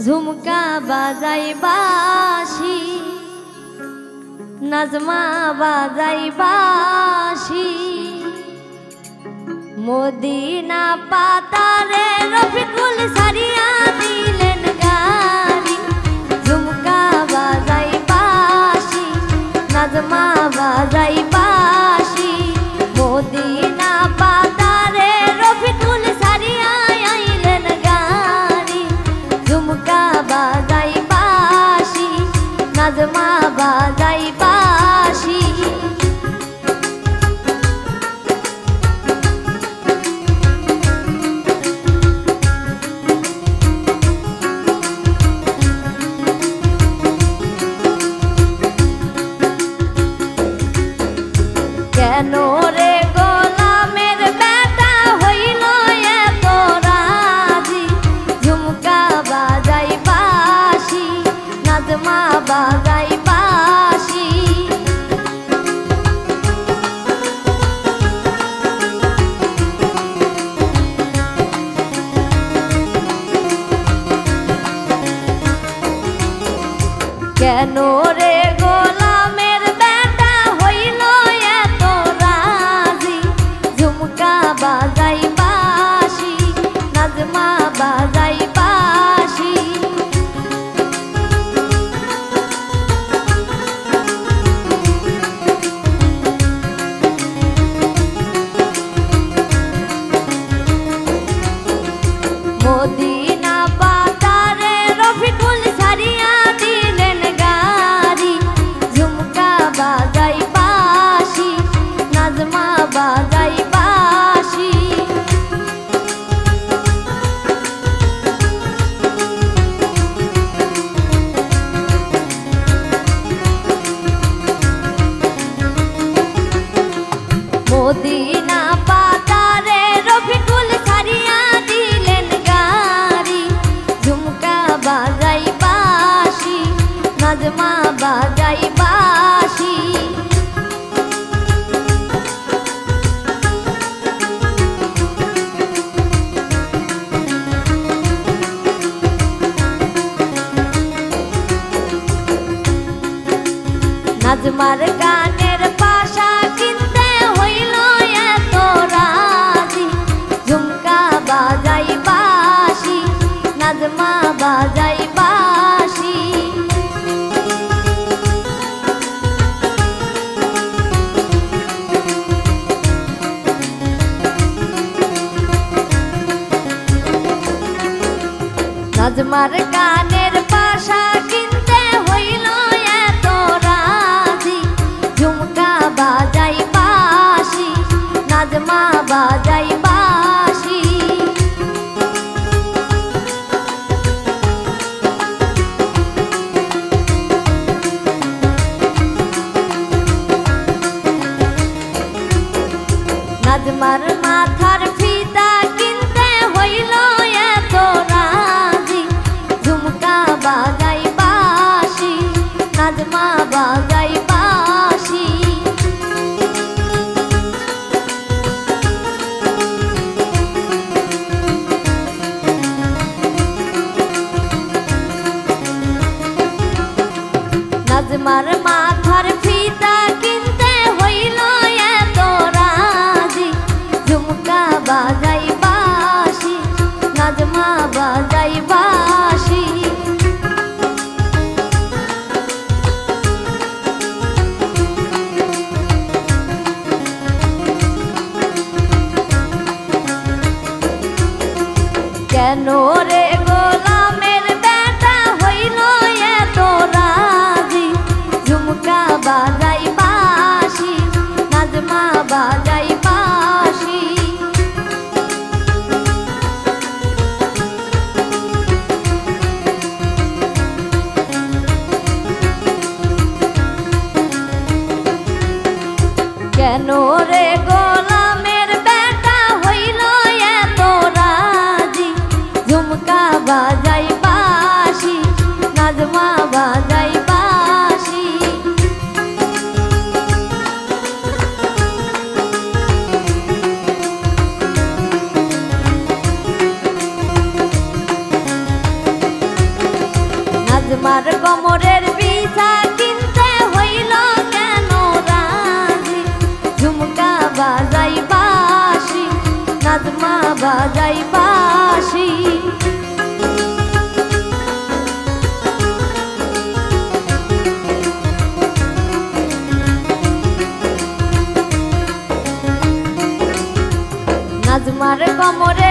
झुमका बाजाई बाशी नजमा बाजाई बाशी मदीना पातारे रफिकुल सारिया दिलेन गारी झुमका बाजाई बाशी नजमा बाजाई बाशी मदीना पातारे रफिकुल सारिया आइलेन गारी झुमका बाजाई बाशी नजमा बाजाई बाशी কেনো রে গোলামের বেটা হইল এত রাজি ঝুমকা বাজাই বাঁশি নজমা বাজাই বাঁশি কেনো রে গোলামের বেটা হইল এত রাজি ঝুমকা বাজাই বাঁশি নজমা বাজাই বাঁশি মদিনা পাতারে রফিকুল সারিয়া দিলেন গারি ঝুমকা বাজাই বাঁশি নজমা বাজাই বাঁশি মদিনা পাতারে রফিকুল সারিয়া দিলেন গারি ঝুমকা বাজাই বাঁশি নজমা বাজাই বাঁশি নজমার গানের পাশা কিনতে হইল এত রাজি ঝুমকা বাজাই বাঁশি নজমা বাজাই বাঁশি নজমার গানের পাশা কিনতে হইল এত রাজি ঝুমকা বাজাই বাঁশি নজমা বাজাই বাঁশি নজমার মাথার ফিতা কিনতে হইল এত রাজি ঝুমকা বাজাই বাঁশি নজমা বাজাই বাঁশি নজমার মাথার ফিতা কিনতে হইল এত রাজি ঝুমকা বাজাই বাঁশি নজমা বাজাই বাঁশি কেনো রে গোলামের বেটা হইল এত রাজি ঝুমকা বাজাই বাঁশি নজমা বাজাই বাঁশি কেনো রে গোলামের বেটা হইল এত রাজি ঝুমকা বাজাই বাঁশি নজমা বাজাই বাঁশি কোমরের বিছা কিনতে হইল কেন রাজি ঝুমকা বাজাই বাঁশি নাজমা বাজাই বাঁশি নাজমার কোমরে